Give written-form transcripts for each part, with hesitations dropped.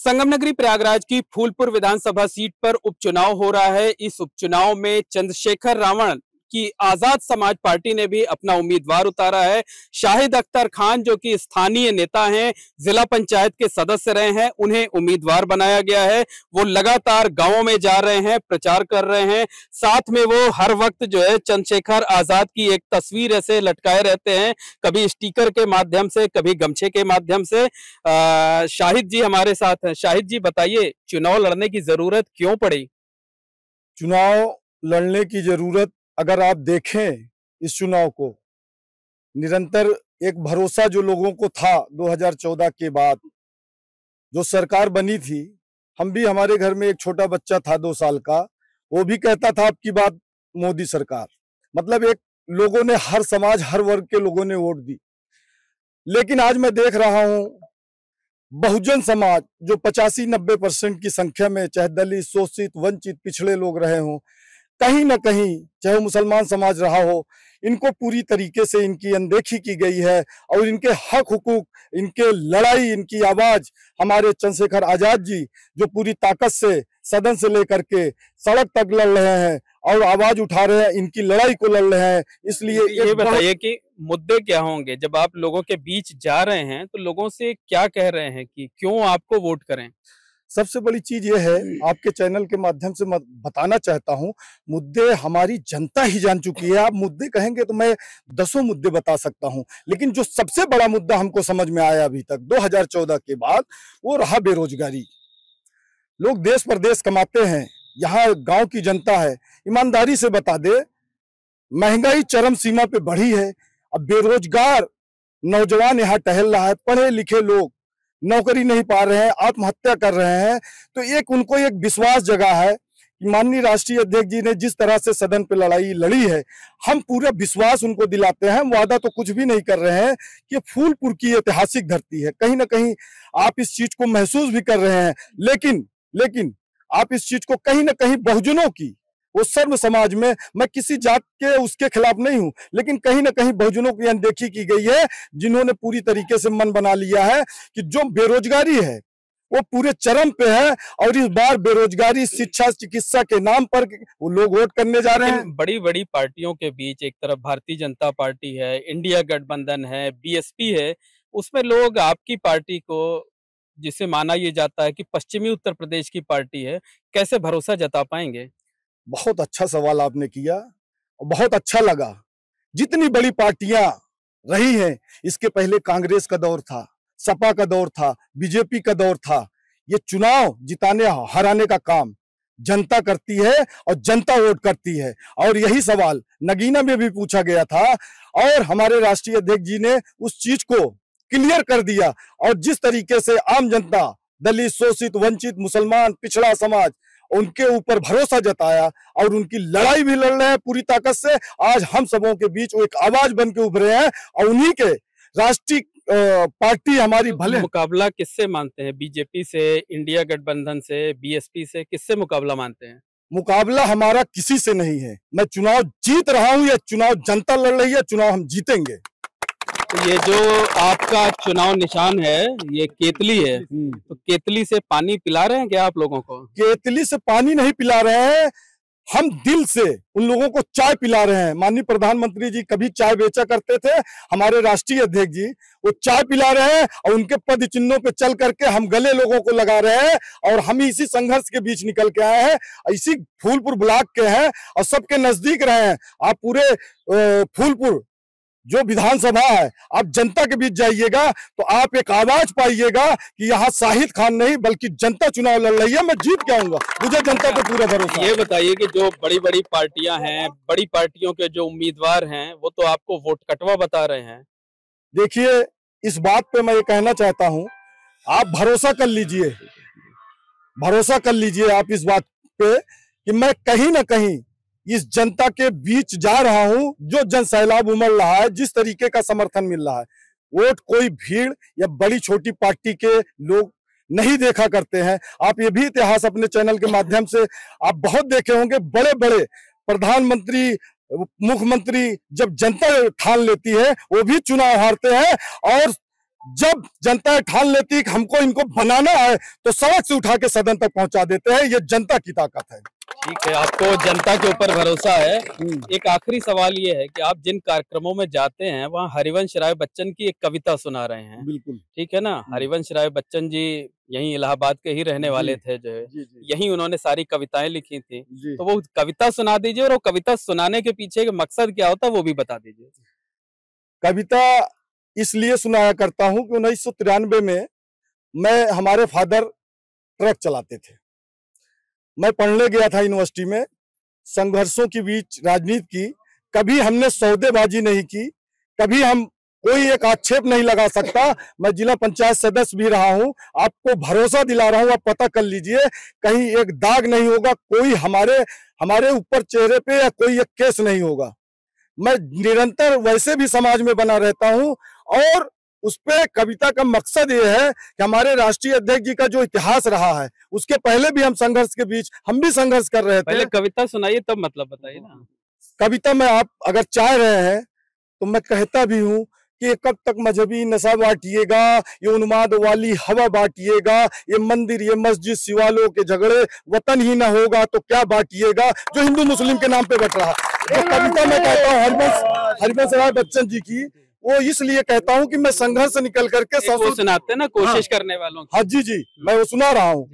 संगम नगरी प्रयागराज की फूलपुर विधानसभा सीट पर उपचुनाव हो रहा है। इस उपचुनाव में चंद्रशेखर रावण की आजाद समाज पार्टी ने भी अपना उम्मीदवार उतारा है। शाहिद अख्तर खान जो कि स्थानीय नेता हैं, जिला पंचायत के सदस्य रहे हैं, उन्हें उम्मीदवार बनाया गया है। वो लगातार गांवों में जा रहे हैं, प्रचार कर रहे हैं। साथ में वो हर वक्त जो है चंद्रशेखर आजाद की एक तस्वीर ऐसे लटकाए रहते हैं, कभी स्टिकर के माध्यम से, कभी गमछे के माध्यम से। शाहिद जी हमारे साथ हैं। शाहिद जी बताइए, चुनाव लड़ने की जरूरत क्यों पड़ी? चुनाव लड़ने की जरूरत, अगर आप देखें इस चुनाव को, निरंतर एक भरोसा जो लोगों को था 2014 के बाद जो सरकार बनी थी, हम भी, हमारे घर में एक छोटा बच्चा था 2 साल का, वो भी कहता था आपकी बात मोदी सरकार। मतलब एक लोगों ने, हर समाज, हर वर्ग के लोगों ने वोट दी। लेकिन आज मैं देख रहा हूं बहुजन समाज जो 85-90% की संख्या में, चाहे दलित, शोषित, वंचित, पिछड़े लोग रहे हों, कहीं ना कहीं, चाहे मुसलमान समाज रहा हो, इनको पूरी तरीके से इनकी अनदेखी की गई है। और इनके हक हुकूक, इनके लड़ाई, इनकी आवाज हमारे चंद्रशेखर आजाद जी जो पूरी ताकत से सदन से लेकर के सड़क तक लड़ रहे हैं और आवाज उठा रहे हैं, इनकी लड़ाई को लड़ रहे हैं। इसलिए ये बताइए कि मुद्दे क्या होंगे जब आप लोगों के बीच जा रहे हैं, तो लोगों से क्या कह रहे हैं कि क्यों आपको वोट करें? सबसे बड़ी चीज ये है, आपके चैनल के माध्यम से मैं बताना चाहता हूं, मुद्दे हमारी जनता ही जान चुकी है। आप मुद्दे कहेंगे तो मैं 10 मुद्दे बता सकता हूं, लेकिन जो सबसे बड़ा मुद्दा हमको समझ में आया अभी तक 2014 के बाद, वो रहा बेरोजगारी। लोग देश परदेश कमाते हैं, यहाँ गांव की जनता है, ईमानदारी से बता दे, महंगाई चरम सीमा पे बढ़ी है। अब बेरोजगार नौजवान यहाँ टहल रहा है, पढ़े लिखे लोग नौकरी नहीं पा रहे हैं, आत्महत्या कर रहे हैं। तो एक उनको एक विश्वास जगा है कि माननीय राष्ट्रीय अध्यक्ष जी ने जिस तरह से सदन पे लड़ाई लड़ी है, हम पूरा विश्वास उनको दिलाते हैं। वादा तो कुछ भी नहीं कर रहे हैं कि फूलपुर की ऐतिहासिक धरती है, कहीं ना कहीं आप इस चीज को महसूस भी कर रहे हैं। लेकिन आप इस चीज को कहीं ना कहीं बहुजनों की, वो सर्व समाज में, मैं किसी जात के उसके खिलाफ नहीं हूं, लेकिन कहीं ना कहीं बहुजनों की अनदेखी की गई है, जिन्होंने पूरी तरीके से मन बना लिया है कि जो बेरोजगारी है वो पूरे चरम पे है। और इस बार बेरोजगारी, शिक्षा, चिकित्सा के नाम पर वो लोग वोट करने जा रहे हैं। बड़ी बड़ी पार्टियों के बीच एक तरफ भारतीय जनता पार्टी है, इंडिया गठबंधन है, बीएसपी है, उसमें लोग आपकी पार्टी को, जिसे माना यह जाता है कि पश्चिमी उत्तर प्रदेश की पार्टी है, कैसे भरोसा जता पाएंगे? बहुत अच्छा सवाल आपने किया और बहुत अच्छा लगा। जितनी बड़ी पार्टियां रही हैं, इसके पहले कांग्रेस का दौर था, सपा का दौर था, बीजेपी का दौर था। ये चुनाव जिताने हराने का काम जनता करती है और जनता वोट करती है। और यही सवाल नगीना में भी पूछा गया था और हमारे राष्ट्रीय अध्यक्ष जी ने उस चीज को क्लियर कर दिया। और जिस तरीके से आम जनता, दलित, शोषित, वंचित, मुसलमान, पिछड़ा समाज, उनके ऊपर भरोसा जताया और उनकी लड़ाई भी लड़ रहे हैं पूरी ताकत से, आज हम सबों के बीच वो एक आवाज बन के उभरे हैं। और उन्हीं के राष्ट्रीय पार्टी हमारी भले। मुकाबला किससे मानते हैं? बीजेपी से, इंडिया गठबंधन से, बीएसपी से, किससे मुकाबला मानते हैं? मुकाबला हमारा किसी से नहीं है। मैं चुनाव जीत रहा हूं, ये चुनाव जनता लड़ रही है, चुनाव हम जीतेंगे। तो ये जो आपका चुनाव निशान है, ये केतली है, तो केतली से पानी पिला रहे हैं क्या आप लोगों को? केतली से पानी नहीं पिला रहे हैं, हम दिल से उन लोगों को चाय पिला रहे हैं। माननीय प्रधानमंत्री जी कभी चाय बेचा करते थे, हमारे राष्ट्रीय अध्यक्ष जी वो चाय पिला रहे हैं और उनके पद चिन्हों पे चल करके हम गले लोगों को लगा रहे हैं। और हम इसी संघर्ष के बीच निकल के आए हैं, इसी फूलपुर ब्लॉक के हैं और सबके नजदीक रहे हैं। आप पूरे फूलपुर जो विधानसभा है, आप जनता के बीच जाइएगा तो आप एक आवाज पाइएगा कि यहाँ शाहिद खान नहीं बल्कि जनता चुनाव लड़ रही है, मैं जीत के आऊंगा, मुझे जनता पे पूरा भरोसा है। ये बताइए कि जो बड़ी बड़ी पार्टियां हैं, बड़ी पार्टियों के जो उम्मीदवार हैं, वो तो आपको वोट कटवा बता रहे हैं। देखिए, इस बात पे मैं ये कहना चाहता हूं, आप भरोसा कर लीजिए, भरोसा कर लीजिए आप इस बात पे कि मैं कहीं ना कहीं इस जनता के बीच जा रहा हूं। जो जन सैलाब उमड़ रहा है, जिस तरीके का समर्थन मिल रहा है, वोट कोई भीड़ या बड़ी छोटी पार्टी के लोग नहीं देखा करते हैं। आप ये भी इतिहास अपने चैनल के माध्यम से आप बहुत देखे होंगे, बड़े बड़े प्रधानमंत्री, मुख्यमंत्री जब जनता ठान लेती है, वो भी चुनाव हारते हैं और जब जनता ठान लेती कि हमको इनको बनाना है तो सड़क से उठा के सदन तक पहुंचा देते हैं। ये जनता की ताकत है। ठीक है, आपको जनता के ऊपर भरोसा है। एक आखिरी सवाल ये है कि आप जिन कार्यक्रमों में जाते हैं वहाँ हरिवंश राय बच्चन की एक कविता सुना रहे हैं। बिल्कुल ठीक है ना। हरिवंश राय बच्चन जी यहीं इलाहाबाद के ही रहने वाले थे, जो है यहीं उन्होंने सारी कविताएं लिखी थी। तो वो कविता सुना दीजिए, और वो कविता सुनाने के पीछे का मकसद क्या होता है वो भी बता दीजिए। कविता इसलिए सुनाया करता हूं कि 1993 में हमारे फादर ट्रक चलाते थे। मैं पढ़ने गया था यूनिवर्सिटी में, संघर्षों के बीच राजनीति की। कभी हमने सौदेबाजी नहीं की, कभी हम कोई एक आक्षेप नहीं लगा सकता। मैं जिला पंचायत सदस्य भी रहा हूं, आपको भरोसा दिला रहा हूं, आप पता कर लीजिए, कहीं एक दाग नहीं होगा, कोई हमारे ऊपर चेहरे पे या कोई एक केस नहीं होगा। मैं निरंतर वैसे भी समाज में बना रहता हूं, और उस पे कविता का मकसद ये है कि हमारे राष्ट्रीय अध्यक्ष जी का जो इतिहास रहा है, उसके पहले भी हम संघर्ष के बीच हम भी संघर्ष कर रहे थे। पहले कविता सुनाइए तब मतलब बताइए ना। कविता में आप अगर चाह रहे हैं तो मैं कहता भी हूँ कि कब तक मजहबी नशा बांटिएगा, ये उन्माद वाली हवा बांटिएगा, ये मंदिर ये मस्जिद शिवालयों के झगड़े, वतन ही ना होगा तो क्या बांटिएगा, जो हिंदू मुस्लिम के नाम पे बट रहा। तो कविता मैं कहता हूँ हरिवंश राय बच्चन जी की, वो इसलिए कहता हूँ कि मैं संघर्ष से निकल करके सुनाते हैं ना कोशिश करने वालों की। हाँ जी, मैं वो सुना रहा हूँ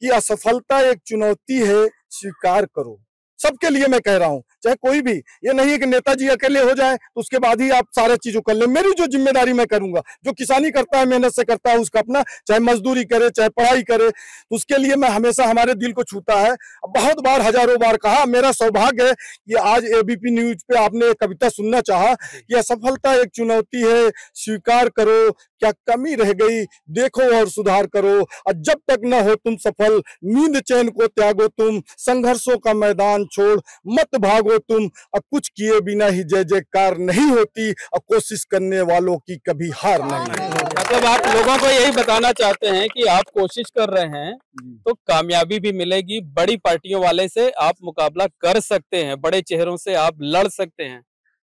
कि असफलता एक चुनौती है, स्वीकार करो। सबके लिए मैं कह रहा हूं, चाहे कोई भी, ये नहीं है कि नेताजी अकेले हो जाए तो उसके बाद ही आप सारे चीजों कर ले। मेरी जो जिम्मेदारी मैं करूंगा, जो किसानी करता है मेहनत से करता है उसका अपना, चाहे मजदूरी करे चाहे पढ़ाई करे, तो उसके लिए मैं हमेशा हमारे दिल को छूता है। बहुत बार हजारों बार कहा, मेरा सौभाग्य है कि आज एबीपी न्यूज पे आपने एक कविता सुनना चाहा कि असफलता एक चुनौती है, स्वीकार करो, क्या कमी रह गई देखो और सुधार करो, और जब तक न हो तुम सफल नींद चैन को त्यागो तुम, संघर्षों का मैदान छोड़ मत भागो तुम, और कुछ किए बिना ही जय जयकार नहीं होती, और कोशिश करने वालों की कभी हार नहीं। मतलब आप लोगों को यही बताना चाहते हैं कि आप कोशिश कर रहे हैं तो कामयाबी भी मिलेगी, बड़ी पार्टियों वाले से आप मुकाबला कर सकते हैं, बड़े चेहरों से आप लड़ सकते हैं।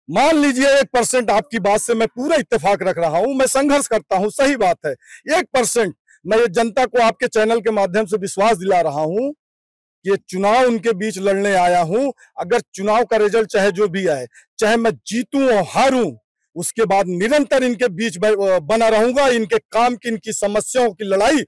मान लीजिए 1% आपकी बात से मैं पूरा इत्तेफाक रख रहा हूं, मैं संघर्ष करता हूं, सही बात है। 1% मैं ये जनता को आपके चैनल के माध्यम से विश्वास दिला रहा हूं कि ये चुनाव उनके बीच लड़ने आया हूं। अगर चुनाव का रिजल्ट चाहे जो भी आए, चाहे मैं जीतूं और हारूं, उसके बाद निरंतर इनके बीच बना रहूंगा। इनके काम की, इनकी समस्याओं की लड़ाई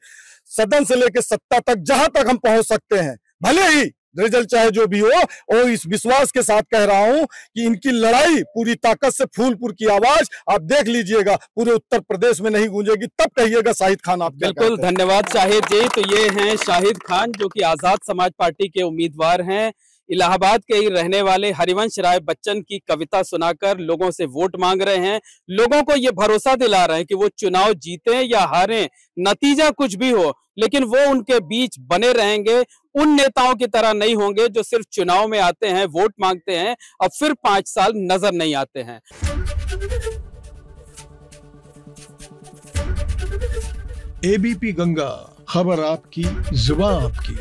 सदन से लेकर सत्ता तक, जहां तक हम पहुंच सकते हैं, भले ही रिजल्ट चाहे जो भी हो, और इस विश्वास के साथ कह रहा हूं कि इनकी लड़ाई पूरी ताकत से, फूलपुर की आवाज आप देख लीजिएगा पूरे उत्तर प्रदेश में नहीं गूंजेगी, तब कहिएगा शाहिद खान आप। बिल्कुल, धन्यवाद शाहिद जी। तो ये हैं शाहिद खान, जो कि आजाद समाज पार्टी के उम्मीदवार हैं। इलाहाबाद के ही रहने वाले हरिवंश राय बच्चन की कविता सुनाकर लोगों से वोट मांग रहे हैं, लोगों को ये भरोसा दिला रहे हैं कि वो चुनाव जीते या हारें, नतीजा कुछ भी हो, लेकिन वो उनके बीच बने रहेंगे। उन नेताओं की तरह नहीं होंगे जो सिर्फ चुनाव में आते हैं, वोट मांगते हैं और फिर 5 साल नजर नहीं आते हैं। एबीपी गंगा, खबर आपकी, जुबान आपकी।